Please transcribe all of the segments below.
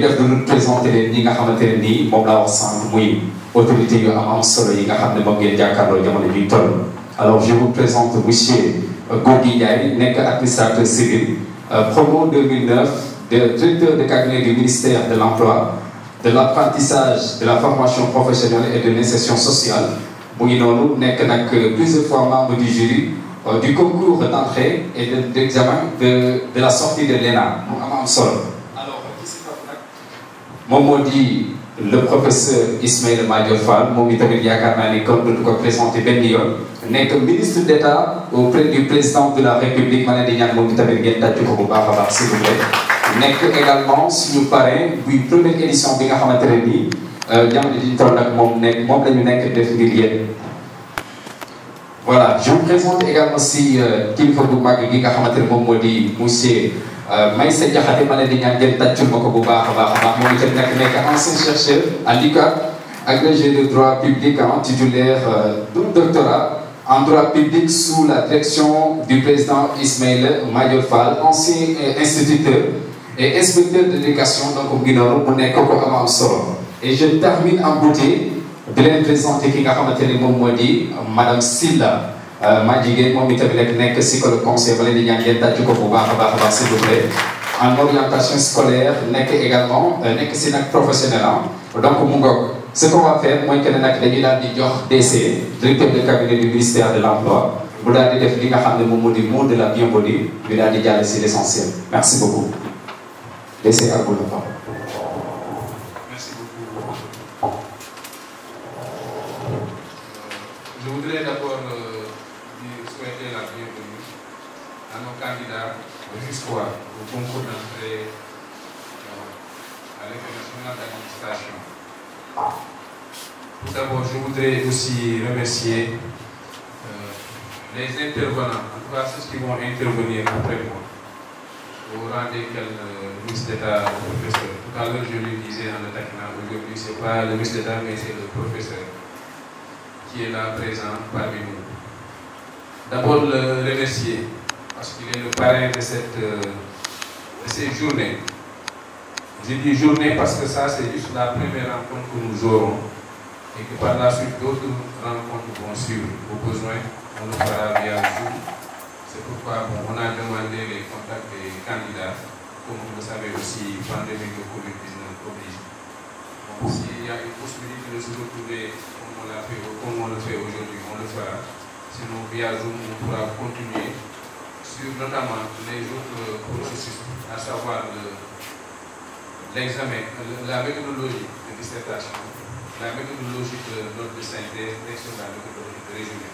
def du présenter leen ñi nga xamante ne nii moom laa wax sànq muy autorité yu am solo yi nga xam ne moom ngeen jàkkaarloo jamono ñuy toll. Alors je vous présente monsieur Gorgui Ndiaye nekk administrateur civil promo 2009 directeur de cabinet du ministère de l'emploi, de l'apprentissage, de la formation professionnelle et de l'insertion sociale. mu ngi noonu nekk nag plusieurs fois membre du jury du concours d'entrée et d'examen de la sortie de l'ENA mu am solo. alors ci si topp nag moom moo di le professeur Ismaïla Madior Fall moom itamit yaakaar naa ni comme du ko présenté benn yoon nekk ministre d'État auprès du président de la République ma leen di ñaan moom itamit ngeen tàcc ko bu baax a baax s'il vous plaît. nekk également suñu parrain buy première édition bi nga xamante ne nii jamono ji ñu toll nag moom la ñu nekk def ngir yéen. voilà je vous présente également si kilifa bu mag gi nga xamante ne moom moo di monsieur Meissa Diakhaté ma leen di ñaan ngeen tàccul ma ko bu baax a baax a baax moom itam nekk ancien chercheur à l'UCAD agrégé de droit public titulaire d'un doctorat en droit public sous la direction du président Ismaïla Madior Fall ancien instituteur et inspecteur d'éducation donc mu ngi noonu mu nekk ko am solo. et je termine en beauté di leen présenter ki nga xamante ni moom moo di madame Silla maa jigéen moom itamit nekk psychologue conseil ba leen di ñaan ngeen tàcc ko bu baax a baax s'il vous plaît en orientation scolaire nekk également nekk si nag professionnel donc mu ngoog ce qu'on va faire mooy que ne nag dañuy daal di jox DC directeur de cabinet du ministère de l'emploi bu daal di def li nga xam ne moom moo di mot de la bienvenue ñu daal di jàll si l'essentiel merci beaucoup DC à vous la parole. Je voudrais d'abord souhaiter la bienvenue à nos candidats de l'histoire au concours d'entrée à l'École nationale d'administration. Tout d'abord, je voudrais aussi remercier les intervenants, en tout cas ceux qui vont intervenir après moi, au rang desquels le ministre d'État, le professeur. Tout à l'heure, je lui disais en le taquinant, aujourd'hui, ce n'est pas le ministre d'État, mais c'est le professeur qui est là présent parmi nous. D'abord le remercier parce qu'il est le parrain de ces journées. Je dis journée parce que ça c'est juste la première rencontre que nous aurons et que par la suite d'autres rencontres vont suivre. Au besoin, on le fera via Zoom. C'est pourquoi on a demandé les contacts des candidats. Comme vous le savez aussi, pandémie de Covid-19 oblige. Donc s'il y a une possibilité de se retrouver comme on le fait aujourd'hui, on le fera. Sinon, via Zoom, on pourra continuer sur notamment les autres processus, à savoir l'examen, la méthodologie de dissertation, la méthodologie de note de synthèse et sur la méthodologie de résumé.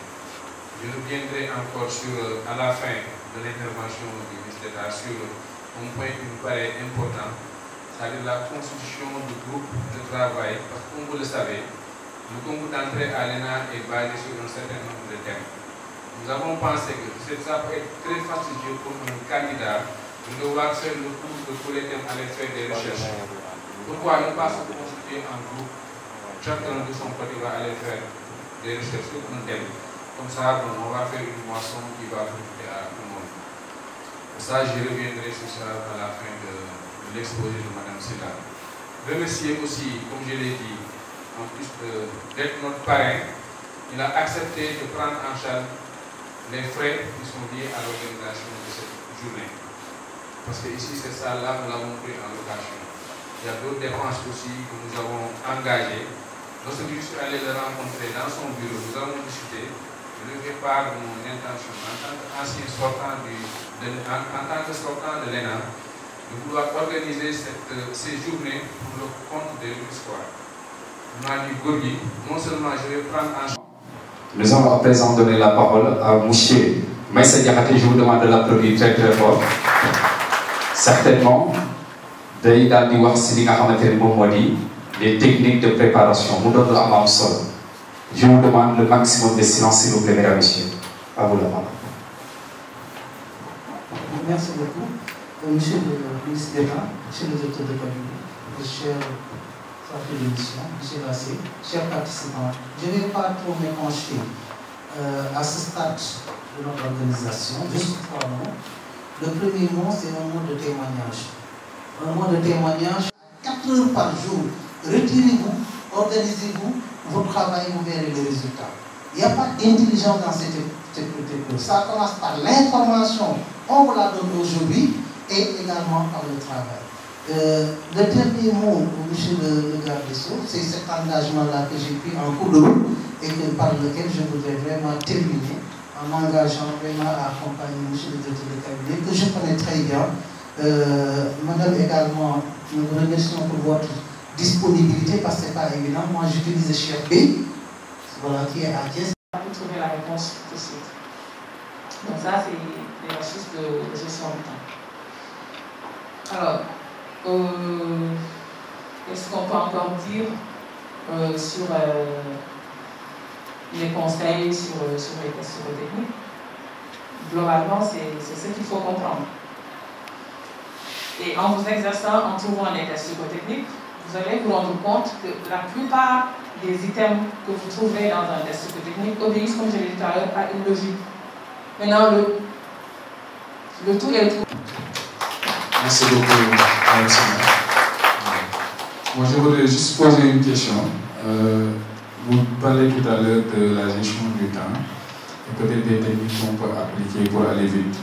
Je reviendrai encore à la fin de l'intervention du ministre d'État sur un point qui me paraît important, c'est-à-dire la constitution du groupe de travail, parce que comme vous le savez, le concours d'entrée à l'ENA est basé sur un certain nombre de thèmes. Nous avons pensé que ça peut être très fastidieux pour un candidat de devoir faire le cours de tous les thèmes, aller faire des recherches. Pourquoi ne pas se constituer en groupe? Chacun de son côté va aller faire des recherches sur un thème. Comme ça, on va faire une moisson qui va profiter à tout le monde. Ça, j'y reviendrai sur ça à la fin de l'exposé de Mme Silla. Remercier aussi, comme je l'ai dit, en plus d'être notre parrain, il a accepté de prendre en charge les frais qui sont liés à l'organisation de cette journée. Parce que ici, c'est ça, là, nous l'avons pris en location. Il y a d'autres dépenses aussi que nous avons engagées. Lorsque je suis allé le rencontrer dans son bureau, nous avons discuté. Je lui ai part de mon intention en tant qu'ancien sortant en tant que sortant de l'ENA, de vouloir organiser ces journées pour le compte de l'histoire. Non seulement je vais prendre en charge. Nous allons à présent donner la parole à M. Meissa Diakhaté. Je vous demande de l'applaudir très très fort. Certainement, day daal di wax si li nga xamante ne moom moo di les techniques de préparation mu doon lu am solo. Je vous demande le maximum de silence s'il vous plaît, mesdames et messieurs. À vous la parole. Merci beaucoup. Monsieur le ministre d'État, monsieur le directeur de cabinet, monsieur de l'émission, monsieur Lassé, chers participants, je ne vais pas trop m'épancher à ce stade de notre organisation. Juste 3 mots. Le premier mot, c'est un mot de témoignage. Un mot de témoignage à heures par jour. Retirez-vous, organisez-vous, votre travail, vous verrez le résultat. Il n'y a pas d'intelligence dans cette épreuve. Ça commence par l'information, on vous la donne aujourd'hui, et également par le travail. Le dernier mot, monsieur le garde des Sceaux, c'est cet engagement-là que j'ai pris en cours de route et par lequel je voudrais vraiment terminer en m'engageant vraiment à accompagner monsieur le directeur de cabinet, que je connais très bien. Madame également, nous vous remercions pour votre disponibilité parce que ce n'est pas évident. Moi, j'utilise le chef B, voilà, qui est à Thiès. Vous trouvez la réponse tout de suite. Donc ça, c'est l'exercice de gestion du temps. Alors, qu'est-ce qu'on peut encore dire sur les conseils, sur les tests psychotechniques? Globalement, c'est ce qu'il faut comprendre. Et en vous exerçant, en trouvant les tests psychotechniques, vous allez vous rendre compte que la plupart des items que vous trouverez dans un test psychotechnique obéissent, comme je l'ai dit tout à l'heure, à une logique. Maintenant, le tout est le tout. Merci beaucoup, Alexandre. Moi, je voudrais juste poser une question. Vous parlez tout à l'heure de la gestion du temps et peut-être des techniques qu'on peut appliquer pour aller vite.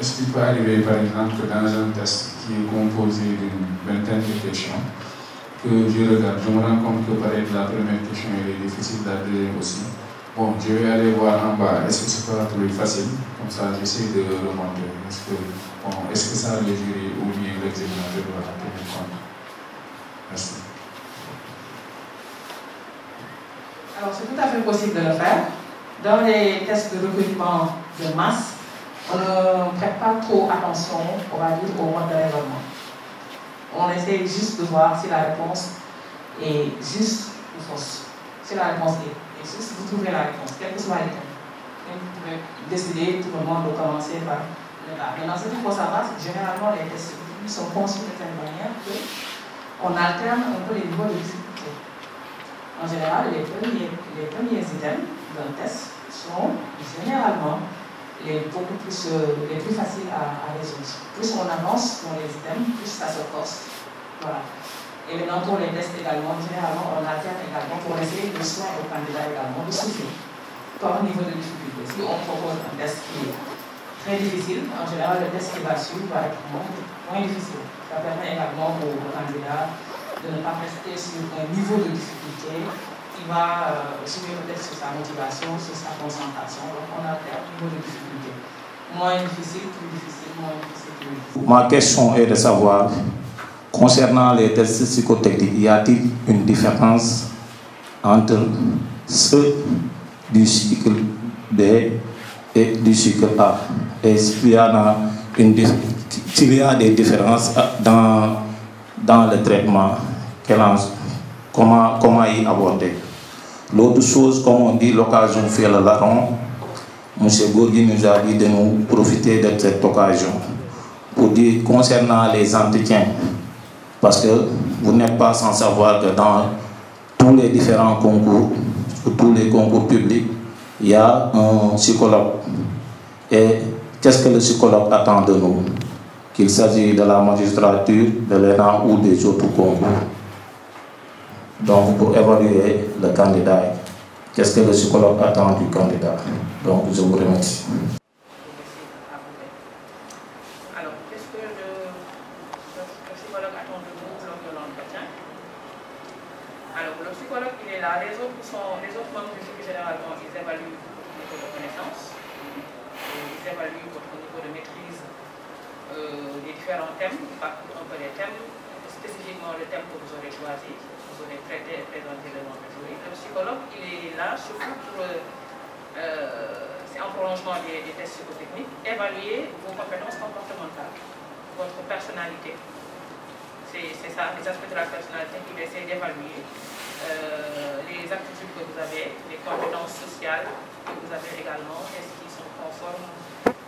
Est-ce qu'il peut arriver, par exemple, que dans un test qui est composé d'une vingtaine de questions, que je regarde, je me rends compte que par exemple la première question elle est difficile, la deuxième aussi. Bon, je vais aller voir en bas, est-ce que c'est pas plus facile? Comme ça, j'essaie de remonter. Est-ce que ça, le jury ou bien l'examinateur doit tenir compte? Merci. Alors, c'est tout à fait possible de le faire. Dans les tests de recrutement de masse, on ne prête pas trop attention, on va dire, au mode de raisonnement. On essaie juste de voir si la réponse est juste ou fausse. Si la réponse est juste, vous trouverez la réponse, quel que soit l'état. Vous pouvez décider tout le monde de commencer par le cas. Maintenant, ce qu'il faut savoir, c'est que généralement, les tests sont conçus de telle manière qu'on alterne un peu les niveaux de difficulté. En général, les premiers items d'un test sont généralement les plus faciles à résoudre. Plus on avance dans les items, plus ça se corse. Voilà. Et maintenant, pour les tests également, généralement, on alterne également pour essayer de soigner au candidat également de souffler par niveau de difficulté. Si on propose un test qui est très difficile, en général, le test qui va suivre va être moins difficile. Ça permet également au candidat de ne pas rester sur un niveau de difficulté qui va jouer peut-être sur sa motivation, sur sa concentration. Donc, on alterne niveau de difficulté. Moins difficile, plus difficile, moins difficile, plus difficile. Ma question est de savoir, concernant les tests psychotechniques, y a-t-il une différence entre ceux du cycle B et du cycle A? Et s'il y a des différences dans le traitement, comment y aborder? L'autre chose, comme on dit, l'occasion fait le larron. M. Gorgui nous a dit de nous profiter de cette occasion pour dire concernant les entretiens, parce que vous n'êtes pas sans savoir que dans tous les différents concours, tous les concours publics, il y a un psychologue. Et qu'est-ce que le psychologue attend de nous? Qu'il s'agisse de la magistrature, de l'ENA ou des autres concours. Donc, pour évaluer le candidat, qu'est-ce que le psychologue attend du candidat? Donc, je vous remercie. Alors, qu'est-ce que le psychologue attend de nous lors de l'entretien? Alors, le psychologue, il est là. Les autres membres du jury, généralement, ils évaluent votre niveau de connaissance, ils évaluent votre niveau de maîtrise des différents thèmes, ils parcourent un peu les thèmes, spécifiquement le thème que vous aurez choisi. Vous aurez traité et présenté le nom du jury. Le psychologue, il est là surtout pour, c'est un prolongement des tests psychotechniques, évaluer vos compétences comportementales, votre personnalité. C'est ça, les aspects de la personnalité qu'il essaie d'évaluer, les aptitudes que vous avez, les compétences sociales que vous avez également, est-ce qu'ils sont conformes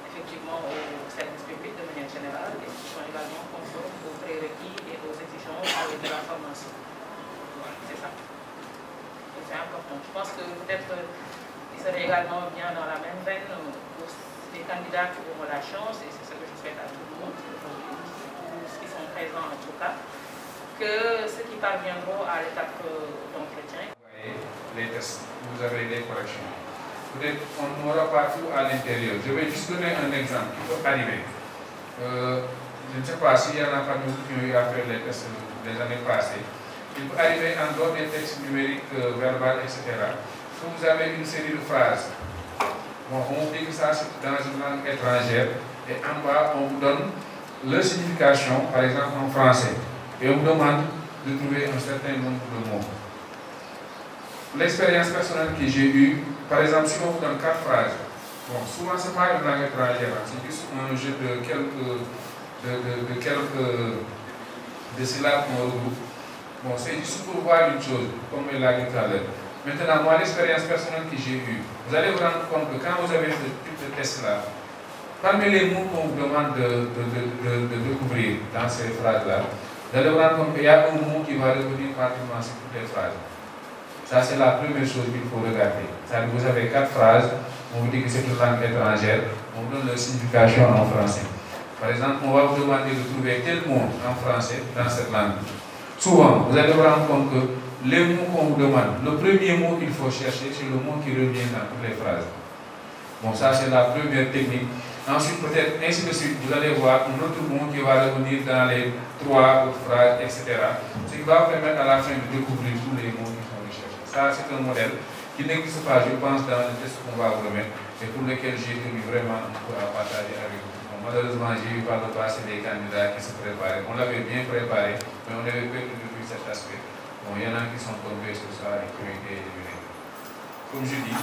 effectivement au service public de manière générale, et qui sont également conformes aux prérequis et aux exigences de la formation. C'est ça. C'est important. Je pense que peut-être il serait également bien dans la même veine pour les candidats qui auront la chance, et c'est ce que je souhaite à tout le monde, tous ceux qui sont présents en tout cas, que ceux qui parviendront à l'étape d'entretien. Les tests, vous avez des corrections. Peut-être qu'on n'aura pas tout à l'intérieur. Je vais juste donner un exemple qui peut arriver. Je ne sais pas s'il y en a parmi vous qui ont eu à faire les tests les années passées. Il peut arriver en dehors des textes numériques, verbales, etc. Que vous avez une série de phrases. Bon, on dit que ça c'est dans une langue étrangère et en bas on vous donne leur signification, par exemple en français, et on vous demande de trouver un certain nombre de mots. L'expérience personnelle que j'ai eue, par exemple, si on vous donne 4 phrases, bon, souvent ce n'est pas une langue étrangère, c'est juste un jeu de quelques syllabes qu'on regroupe. Bon, c'est juste pour voir une chose, comme il l'a dit tout à l'heure. Maintenant, moi, l'expérience personnelle que j'ai eue, vous allez vous rendre compte que quand vous avez ce type de test-là, parmi les mots qu'on vous demande de découvrir dans ces phrases-là, vous allez vous rendre compte qu'il y a un mot qui va revenir pratiquement sur toutes les phrases. Ça, c'est la première chose qu'il faut regarder. Vous avez 4 phrases, on vous dit que c'est une langue étrangère, on vous donne leur signification en français. Par exemple, on va vous demander de trouver tel mot en français dans cette langue. Souvent, vous allez vous rendre compte que les mots qu'on vous demande, le premier mot qu'il faut chercher, c'est le mot qui revient dans toutes les phrases. Bon, ça, c'est la première technique. Ensuite, peut-être, ainsi de suite, vous allez voir un autre mot qui va revenir dans les 3 autres phrases, etc. Ce qui va vous permettre à la fin de découvrir tous les mots qui sont recherchés. Ça, c'est un modèle qui n'existe pas, je pense, dans le test qu'on va vous remettre et pour lequel j'ai tenu vraiment un peu à partager avec vous. Bon, malheureusement, j'ai eu par le passé des candidats qui se préparaient. On l'avait bien préparé, mais on avait perdu de vue cet aspect. Bon, il y en a qui sont tombés sur ça et qui ont été éliminés. Comme je dis,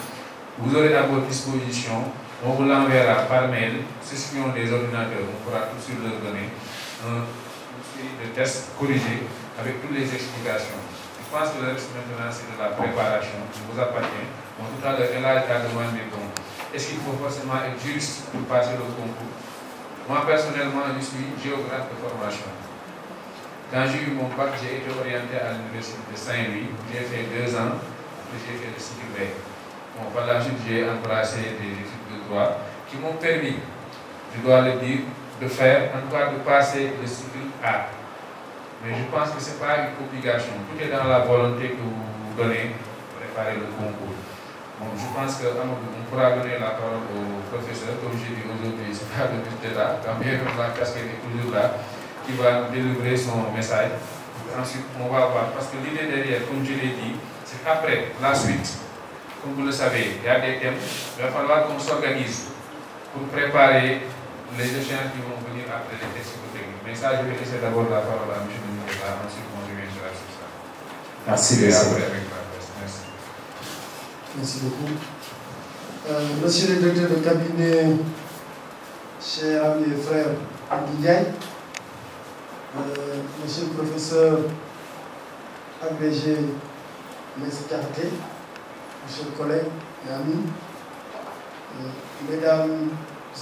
vous aurez à votre disposition, on vous l'enverra par mail, ceux qui ont des ordinateurs, on pourra tout de suite leur donner une série de tests corrigés avec toutes les explications. Je pense que le reste maintenant c'est de la préparation qui vous appartient. Bon, tout à l'heure, elle a demandé bon, est-ce qu'il faut forcément être juriste pour passer le concours? Moi personnellement, je suis géographe de formation. Quand j'ai eu mon bac, j'ai été orienté à l'université de Saint-Louis. J'ai fait 2 ans, puis j'ai fait le cycle B. Bon, par la suite, j'ai embrassé des études de droit qui m'ont permis, je dois le dire, de faire, en tout cas de passer le cycle A. Mais je pense que ce n'est pas une obligation. Tout est dans la volonté que vous vous donnez pour préparer le concours. Bon, je pense qu'on pourra donner la parole au professeur, comme j'ai dit aujourd'hui, ce n'est pas le but d'État, quand bien la casquette est toujours là, qui va délivrer son message. Ensuite, on va voir, parce que l'idée derrière, comme je l'ai dit, c'est qu'après, la suite, comme vous le savez, il y a des thèmes, il va falloir qu'on s'organise pour préparer les échéances qui vont venir après les textes techniques. Mais ça, je vais laisser d'abord la parole à M. le ministre, ensuite on reviendra sur ça. Merci, Merci. Merci beaucoup. Monsieur le directeur de cabinet, chers amis et frères Ndiaye, monsieur le professeur agrégé Maître Diakhaté, chers collègues et amis, mesdames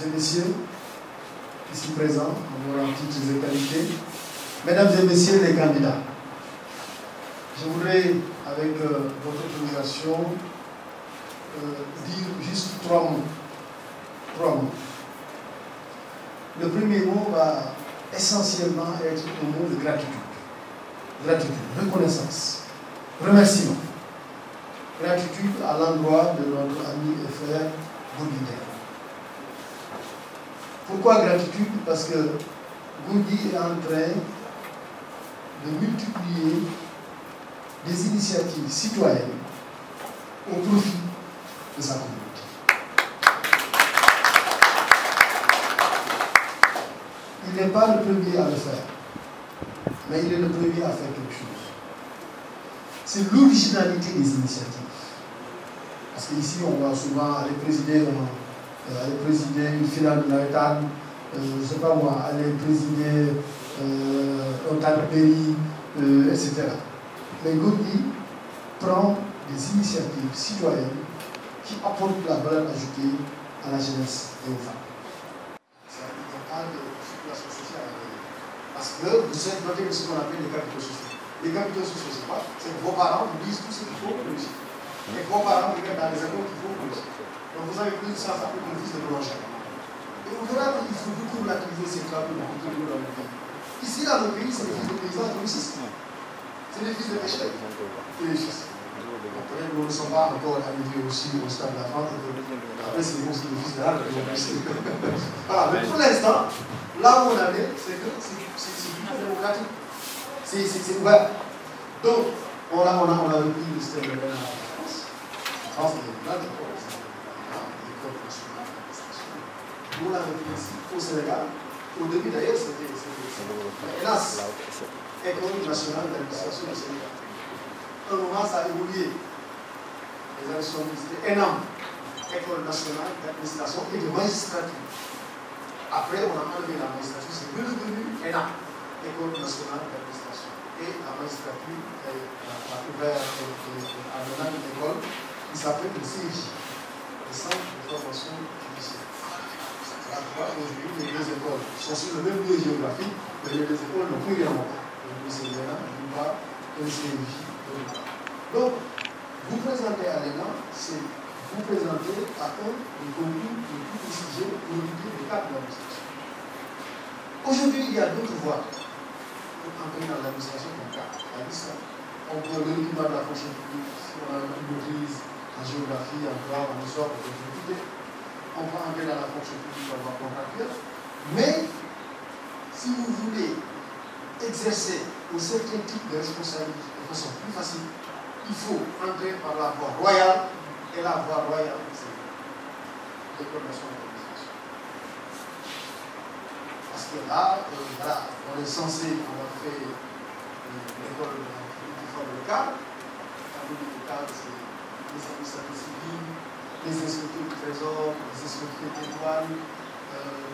et messieurs, ici présents, en vos titres et qualités, mesdames et messieurs les candidats, je voudrais, avec votre autorisation, dire juste 3 mots. 3 mots. Le premier mot va essentiellement être un mot de gratitude. Gratitude, reconnaissance, remerciement. Gratitude à l'endroit de notre ami et frère Goudi. Pourquoi gratitude? Parce que Goudi est en train de multiplier des initiatives citoyennes au profit de sa communauté. Il n'est pas le premier à le faire, mais il est le premier à faire quelque chose. C'est l'originalité des initiatives. Parce qu'ici, on va souvent aller présider une finale de Navetan, je ne sais pas moi, aller présider un Talpéry, etc. Mais Goudi prend des initiatives citoyennes qui apportent la valeur ajoutée à la jeunesse et aux femmes. On parle de situation sociale. Parce que vous êtes doté de ce qu'on appelle les capitaux sociaux. Les capitaux sociaux, c'est quoi? C'est que vos parents vous disent tout ce qu'il faut pour réussir. Et que vos parents vous mettent dans les écoles qu'il faut pour réussir. Donc vous avez plus de sens avec le fils de plongeur. Et vous verrez qu'il faut beaucoup relativiser ces travaux dans le pays. Ici, dans le pays, c'est les fils de paysans qui réussissent. C'est des fils de péché. Et les fils. Après, nous ne sommes pas encore arrivés aussi au stade de la fin. Après, c'est bon, c'est les fils de l'âme. Voilà, mais pour l'instant, là où on allait, c'est que c'est plutôt démocratique. C'est ouvert. Donc, on a repris le système de la France. En France, il y a plein d'écoles. L'école nationale d'administration. Nous, on l'a repris ici, au Sénégal. Au début, d'ailleurs, c'était hélas, École nationale d'administration du Sénégal. À un moment, ça a évolué. Les élections, c'était ENAM, École nationale d'administration et de magistrature. Après, on a enlevé la magistrature, c'est redevenu ENAM, École nationale d'administration. Et la magistrature a ouvert à Menan une école qui s'appelle le CIJ, le Centre de formation judiciaire. Aujourd'hui, les deux écoles sont sur le même lieu géographique, mais les deux écoles n'ont plus rien à voir. Le lycée de l'ENA, d'une part, et le CIJ, d'autre part. Donc, vous présentez à l'ENA, c'est vous présenter à un des concours les plus prestigieux pour occuper les cadres de l'administration. Aujourd'hui, il y a d'autres voies pour entrer dans l'administration comme cadre. On peut le recrutement de la fonction publique, si on a une maîtrise en géographie, en droit, en histoire, on peut recruter. On peut entrer dans la fonction publique en voie contractuelle. Mais, si vous voulez exercer un certain type de responsabilité de façon plus facile, il faut entrer par la voie royale, et la voie royale, c'est l'école nationale d'administration. Parce que là, voilà, on est censé avoir fait l'école qui forme le cadre. Le cadre, c'est les administrateurs civils, les inspecteurs du trésor, les inspecteurs des douanes,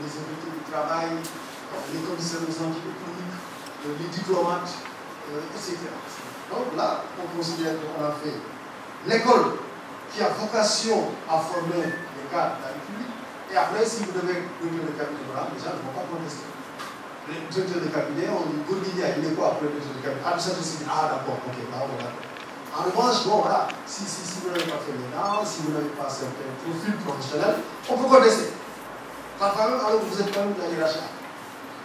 les inspecteurs du travail, les commissaires aux enquêtes économiques, les diplomates, etc. Donc là, on considère qu'on a fait l'école qui a vocation à former les cadres de la République. Et après, si vous devez donner le cabinet de les gens ne vont pas contester. Le directeur de cabinet, on dit, Gourguinia, il est quoi après le directeur de cabinet? Administrateur civil, ah d'accord, ok, bravo, d'accord. En revanche, bon voilà, si vous n'avez pas fait l'ENA, si vous n'avez pas certains profils professionnels, on peut contester. Parfois même, alors vous êtes quand même dans la hiérarchie.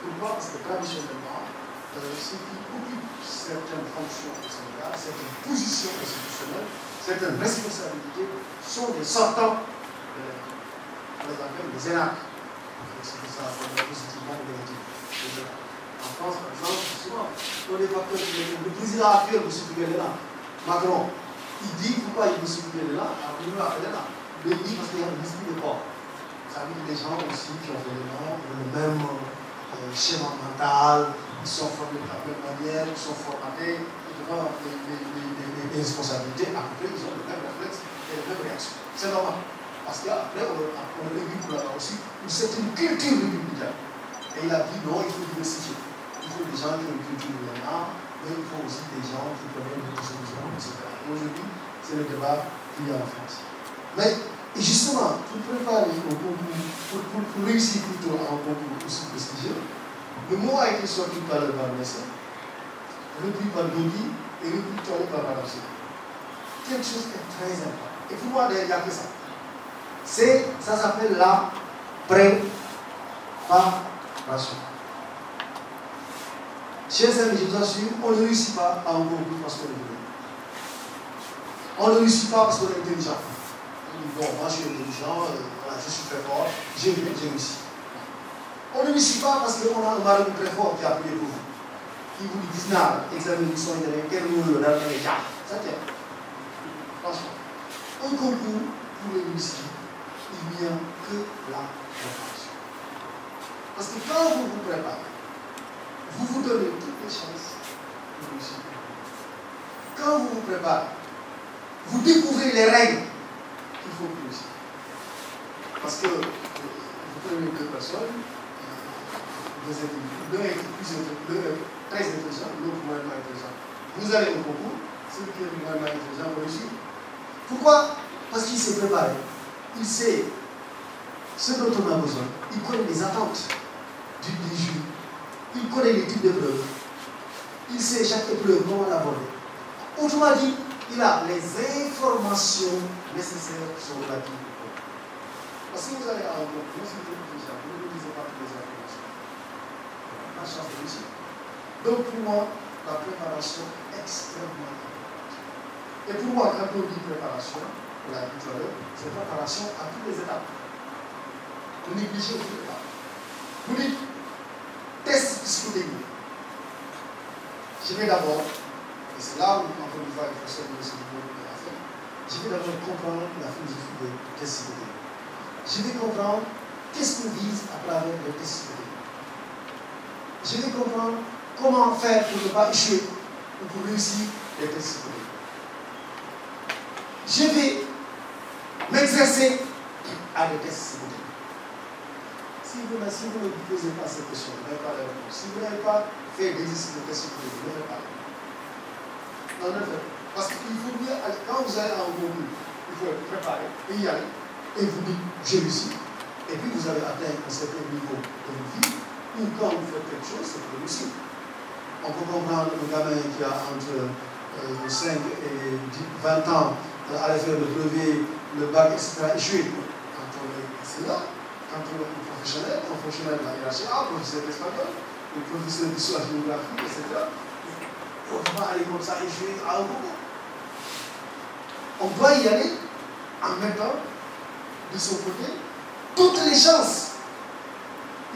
Pourquoi? Parce que traditionnellement, ceux qui occupent certaines fonctions au Sénégal, certaines positions institutionnelles, certaines responsabilités sont des sortants de l'ENA. On les appelle les ENAC. C'est pour ça qu'on a positivement ou négativement. En France, par exemple, souvent, on est facteurs le président actuel de ce l'ENA, Macron, il dit pourquoi il veut s'occuper de l'ENA, il dit parce qu'il y a un esprit de corps. Ça veut dire des gens aussi qui ont fait l'ENA, le même schéma mental, ils sont formés de la même manière, ils sont formatés, devant les responsabilités, après ils ont le même réflexe et les mêmes réactions. C'est normal. Parce qu'après, on a vécu là-bas aussi une certaine culture républicaine. Et il a dit non, il faut diversifier. Il faut des gens qui ont une culture de l'ENA, mais il faut aussi des gens qui connaissent les solutions, etc. Aujourd'hui, c'est le débat qu'il y a en France. Mais justement, pour préparer au concours, pour réussir plutôt à un concours aussi prestigieux, le mot a été sorti par le médecin, repris par Dodi et repris par Madame Sékou. Quelque chose est très important. Et pour moi, il n'y a que ça. Ça s'appelle la préparation. Chers amis, je vous assure, on ne réussit pas à un concours parce qu'on est venu. On ne réussit pas parce qu'on est intelligent. On dit, bon, moi je suis intelligent, voilà, je suis très fort, j'ai réussi. On ne réussit pas parce qu'on a un mari très fort qui a appuyé pour vous. Qui vous dit, Disney, examination, quel rôle dans les cas. Ça tient. Franchement. Un concours pour les réussir, il n'y a que la préparation. Parce que quand vous vous préparez, vous vous donnez toutes les chances pour réussir. Quand vous vous préparez, vous découvrez les règles qu'il faut réussir. Parce que vous prenez deux personnes, deux individus, l'un est très intelligent, l'autre moyennement intelligent. Vous allez au concours, celui qui est moyennement intelligent va réussir. Pourquoi? Parce qu'il s'est préparé. Il sait ce dont on a besoin. Il connaît les attentes du jury. Il connaît les types d'épreuves. Il sait chaque épreuve, comment l'aborder. Autrement dit, il a les informations nécessaires sur la vie. Parce que si vous allez à un concours, si vous ne lisez pas toutes les informations, pas de chance de réussir. Donc pour moi, la préparation extrêmement importante. Et pour moi, quand on dit préparation, on l'a dit tout à l'heure, c'est préparation à toutes les étapes. On néglige aucune étape. Vous dites, test psychotechnique. Je vais d'abord, et c'est là où, encore une fois, il faut savoir ce niveau de la fin, je vais d'abord comprendre la philosophie des tests psychotechniques. Je vais comprendre qu'est-ce qu'on vise à travers les tests psychotechniques. Je vais comprendre comment faire pour ne pas échouer ou pour réussir les tests psychotechniques. Je vais m'exercer à des tests psychotechniques. Si vous ne vous posez pas cette question, vous n'avez pas la réponse. Si vous n'avez pas fait d'exercice de tests psychotechniques, ne faites pas. Non, ne faites pas. Parce qu'il faut mieux, quand vous allez à un concours, il faut être préparé et y aller. Et vous dites, j'ai réussi. Et puis vous avez atteint un certain niveau de vie, ou quand vous faites quelque chose, c'est pour réussir. On peut comprendre un gamin qui a entre 5 et 20 ans, allait faire le brevet, le bac, etc., échoué. Quand on est enseignant, quand on est professionnel, un fonctionnaire de la hiérarchie, un professeur d'espagnol, un professeur d'histoire-géographie, etc., on ne peut pas aller comme ça échouer à un concours. On doit y aller en mettant de son côté toutes les chances.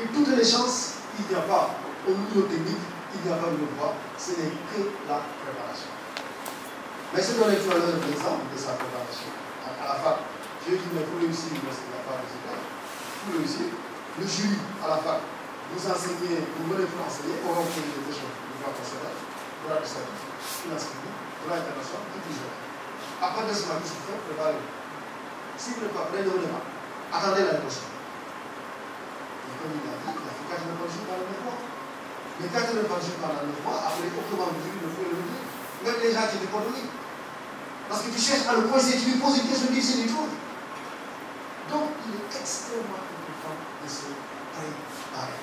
Et toutes les chances, il n'y a pas au niveau technique, il n'y a pas de voie, ce n'est que la préparation. Mais je donne tout à l'heure l'exemple de sa préparation. À la fac, je dis, mais pour réussir, parce qu'il n'y a pas de résultat, pour réussir, le jury à la fac, vous enseignez, vous venez pour enseigner, on va vous poser des questions, le droit constitutionnel, le droit administratif, finance publique, le droit international, tout le genre. Après de ce matin, je fais préparer. Si vous n'êtes pas prêt, ne venez pas. Attendez l'année prochaine. Et comme il a dit, il a fait 80 jours pendant 9 mois. Mais 80 jours pendant 9 mois, après, autrement vu, il faut le dire. Même les gens qui étaient contre lui. Parce que tu cherches à le coincer, tu lui poses une question, tu dis c'est du tout. Donc, il est extrêmement important de se préparer.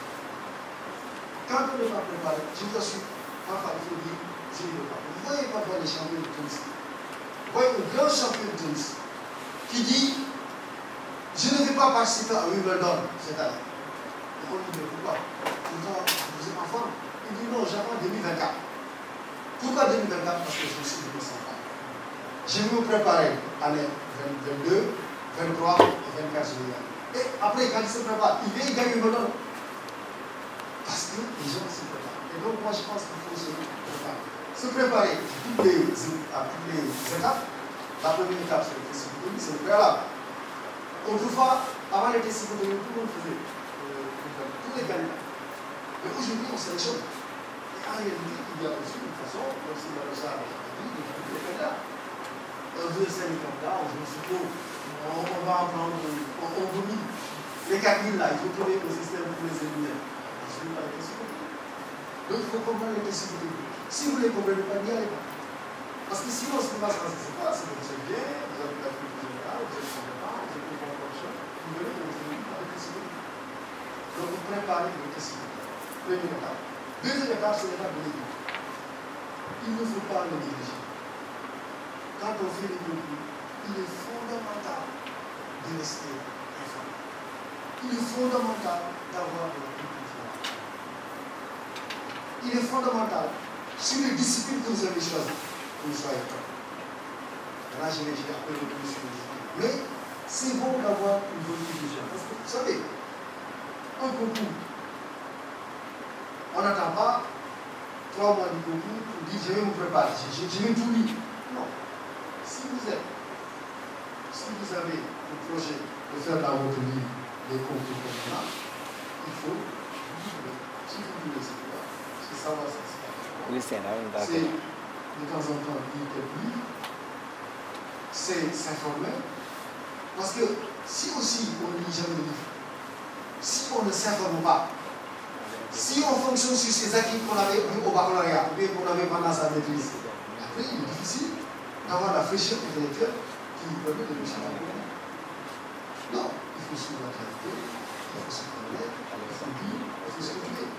Quand on n'est pas préparé, je vous assure, parfois il faut dire, je ne veux pas. Vous voyez parfois les champions de tennis. Vous voyez un grand champion de tennis qui dit je ne vais pas participer à Wimbledon cette année. Et on lui dit pourquoi? Pourtant, vous êtes en forme. Il dit non, j'attends 2024. Pourquoi 2024? Parce que je suis de 200 ans. Je vais me préparer année 22, 23 et 24 juillet. Et après, quand il se prépare, il vient gagner Wimbledon. Parce que les gens se préparent. Et donc, moi, je pense qu'il faut se préparer. Se préparer à toutes les étapes. La première étape, c'est le test psychotechnique, c'est le préalable. Autrefois, avant les tests psychotechniques, tout le monde faisait tous les candidats. Mais aujourd'hui, on sélectionne. Et en réalité, il y a aussi une façon, comme si la Richard a dit, de tous les candidats. On veut 5 candidats, on veut surtout, on va en prendre, on domine. Les 4000 là, il faut trouver un système pour les éliminer. Je ne pas les tests psychotechniques. Donc, il faut comprendre les tests psychotechniques. Si vous ne les comprenez pas, n'y allez pas. Parce que sinon, ce qui va se passer, c'est quoi? C'est que vous êtes bien, vous avez la culture générale, vous êtes compétent, vous êtes une bonne fonction, vous venez pour vous aider avec les psychologues. Donc, vous préparez le test psychologique. Première étape. Deuxième étape, c'est l'étape de l'équipe. Il ne faut pas le négliger. Quand on fait les concours, il est fondamental de rester informé. Il est fondamental d'avoir de la culture. Il est fondamental sur les disciplines que vous avez choisies. Vous soyez prêts. Là, je vais dire après le plus sur les disciplines. Mais c'est bon d'avoir une bonne culture. Parce que vous savez, un concours, on n'attend pas 3 mois du concours pour dire je vais me préparer, je vais tout lire. Non. Si vous avez le projet de faire dans votre vie des concours comme ça, il faut lire. Si vous voulez, c'est savoir ça. C'est de temps en temps lire quelques livres, c'est s'informer. Parce que si aussi on ne lit jamais de livres, si on ne s'informe pas, si on fonctionne sur ces acquis qu'on avait au baccalauréat, ou bien qu'on avait pendant sa maîtrise, après il est difficile d'avoir la fraîcheur intellectuelle qui nous permet de réussir à comprendre. Non, il faut suivre la clarté, il faut se connaître, il faut lire, il faut s'étudier.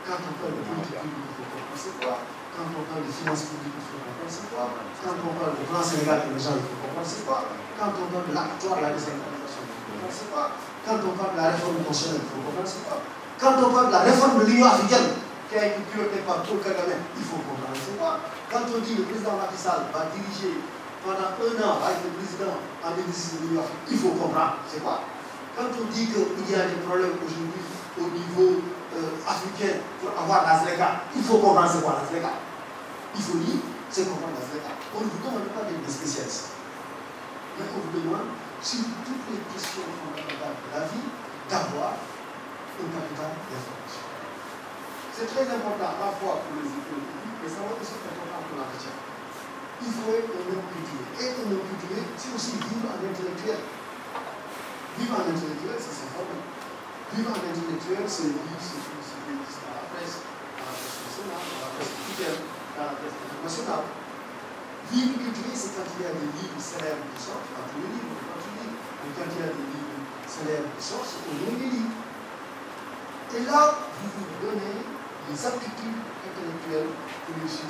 Quand on parle de politique publique, il faut comprendre c'est quoi. Quand on parle de finances publiques, il faut comprendre c'est quoi. Quand on parle de plan Sénégal émergent, il faut comprendre c'est quoi. Quand on parle de l'actoire, la décentralisation, il faut comprendre c'est quoi. Quand on parle de la réforme constitutionnelle, il faut comprendre c'est quoi. Quand on parle de la réforme de l'Union africaine, qui a été piloté par Paul Kagame, il faut comprendre c'est quoi. Quand on dit que le président Macky Sall va diriger pendant 1 an avec le président en exercice de New York, il faut comprendre c'est quoi. Quand on dit qu'il y a des problèmes aujourd'hui au niveau africain pour avoir la ZLECA, il faut comprendre c'est quoi la ZLECA. Il faut lire, c'est comprendre la ZLECA. On ne vous demande pas d'être des spécialistes. Mais on vous demande, sur toutes les questions fondamentales de la vie, d'avoir un capital d'information. C'est très important à la fois pour les écoles publiques, mais ça va aussi être important pour la recherche. Il faut être un homme culturé. Et un homme culturé, c'est aussi vivre en intellectuel. Vivre en intellectuel, c'est s'informer. Vivre en intellectuel, c'est lire ce qui se dit dans la presse nationale, dans la presse culturelle, dans la presse internationale. Vivre culturé, c'est quand il y a des livres célèbres qui sortent, quand tous les livres, quand tu lis. Mais quand il y a des livres célèbres qui sortent, c'est qu'on les lit. Et là, vous vous donnez les aptitudes intellectuelles pour réussir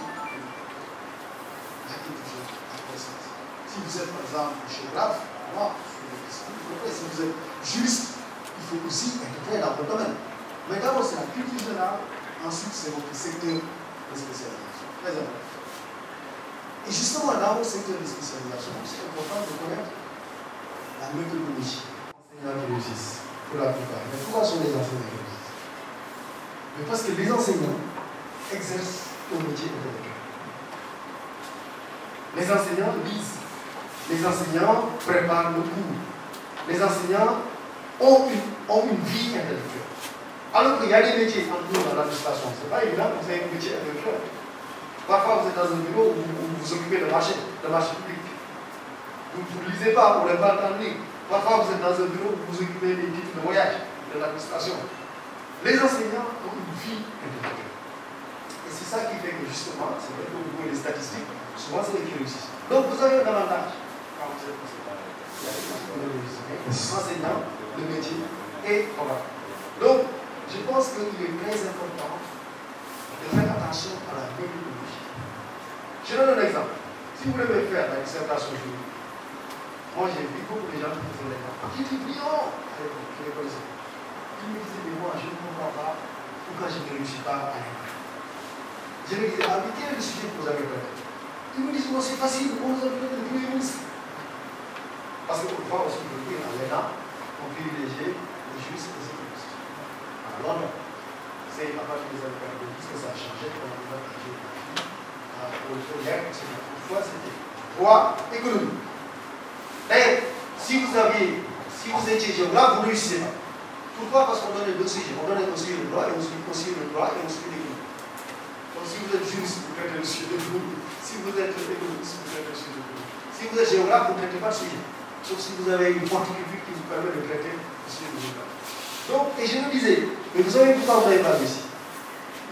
l'intelligence à croissance. Si vous êtes par exemple géographe, moi, si vous êtes juriste, il faut aussi être prêt dans votre domaine. Mais d'abord, c'est la culture générale, ensuite, c'est votre secteur de spécialisation. Très important. Et justement, dans votre secteur de spécialisation, c'est important de connaître la méthodologie. Les enseignants qui réussissent, pour la plupart. Mais pourquoi sont les enseignants qui réussissent? Mais parce que les enseignants exercent un métier intellectuel. Les enseignants lisent. Les enseignants préparent le cours. Les enseignants ont une vie intellectuelle. Alors qu'il y a des métiers entre nous dans l'administration, ce n'est pas évident que vous ayez un métier intellectuel. Parfois, vous êtes dans un bureau où vous vous occupez de marché public. Vous ne lisez pas, vous n'avez pas le temps de lire. Parfois, vous êtes dans un bureau où vous vous occupez des titres de voyage, de l'administration. Les enseignants ont une vie intellectuelle. Et c'est ça qui fait que justement, c'est vrai que vous voyez les statistiques, souvent c'est eux qui réussissent. Donc vous avez un avantage quand vous êtes enseignant. Il y a des enseignants, le métier et voilà. Donc, je pense qu'il est très important de faire attention à la méthodologie. Je donne un exemple. Si vous devez faire la dissertation juridique, moi j'ai vu beaucoup de gens qui faisaient les gens. Qui disent, non, je les connaissais. Ils me disaient, mais moi je ne comprends pas pourquoi je ne réussis pas à l'école. Je me disais, ah, mais quel est le sujet que vous avez traité? Ils me disent, non, c'est facile, on vous a donné le premier ministre. Parce qu'autrefois aussi, je veux dire, à l'ENA, on privilégiait les juristes et les économistes. À Londres, c'est à partir des années 90 que ça a changé, qu'on a ouvert la géographie, au Lien, etc. Autrefois, c'était droit, économie. D'ailleurs, si vous étiez géographe, vous ne réussissez pas. Pourquoi? Parce qu'on donnait deux sujets. On donnait aussi le droit et aussi le droit et aussi l'économie. Donc si vous êtes juriste, vous traitez le sujet de l'économie. Si vous êtes économiste, vous traitez le sujet de l'économie. Si vous êtes géographe, vous ne traitez pas le sujet. Sauf si vous avez une horticulture qui vous permet de traiter le sujet de géographe. Donc, et je me disais, mais vous savez pourquoi vous n'avez pas réussi?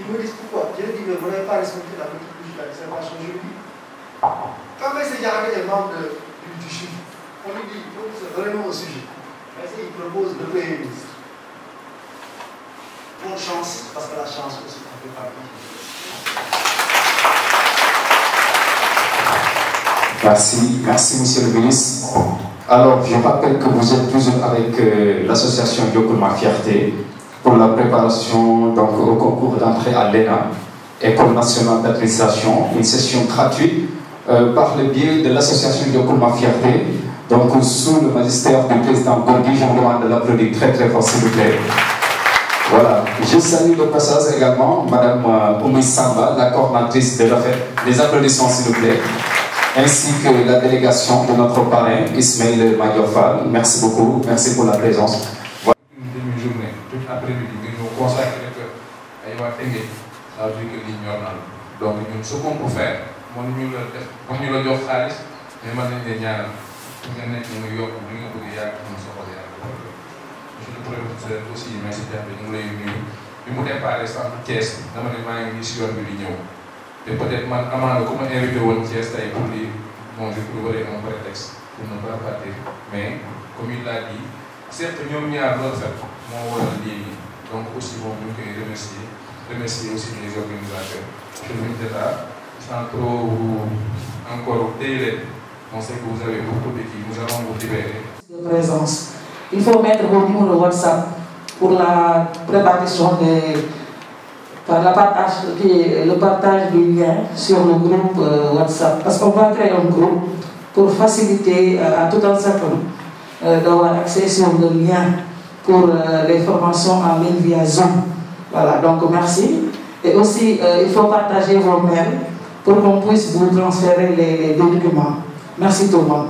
Ils me disent pourquoi? Je leur dis, mais vous n'avez pas respecté la méthodologie de la dissertation juridique. Quand M. Diarra est membre du CHUV, on lui dit, donnez-nous au sujet. Il propose le premier ministre. Bonne chance, parce que la chance aussi en fait partie. Merci Monsieur le ministre. Alors, je rappelle que vous êtes toujours avec l'association Yokul Ma Fierté pour la préparation donc, au concours d'entrée à l'ENA, École nationale d'administration, une session gratuite par le biais de l'association Yokul Ma Fierté, donc sous le magistère du président Gorgui. Je vous demande de l'applaudir très très fort s'il vous plaît. Voilà, je salue le passage également Madame Oumi Samba, la coordinatrice de la fête. Les applaudissements s'il vous plaît. Ainsi que la délégation de notre parrain Ismaël Madiofal. Merci beaucoup, merci pour la présence. Voilà. Une demi-journée, toute l'après-midi, nous consacrer à Yawa Tengue, ça veut dire que l'ignore. Donc, ce qu'on peut faire, moi, nous le disons Khalis, mais moi, nous le disons, je le professeur aussi, mais c'est nous les unis. Puis mu départ centre Thiès dama ne maa ngi nii si yoon bi di ñëw te peut-être man amaana ku ma invité woon Thiès tey pour lire bon je trouverai un prétexte pour ne pas partir mais comme il l'a dit certes ñoom ñaar loolu sax moo waral lii nii donc aussi moom ñu koy remercier aussi les organisateurs. Je le ministre d'État sans trop encore téye on sait que vous avez beaucoup d'équipes, nous allons vous libérer. De présence. Il faut mettre vos numéros WhatsApp pour la préparation des par le partage du lien sur le groupe WhatsApp. Parce qu'on va créer un groupe pour faciliter à tout un chacun d'avoir accès sur le lien pour les formations en ligne via Zoom. Voilà, donc merci. Et aussi, il faut partager vos mails pour qu'on puisse vous transférer les documents. Merci tout le monde.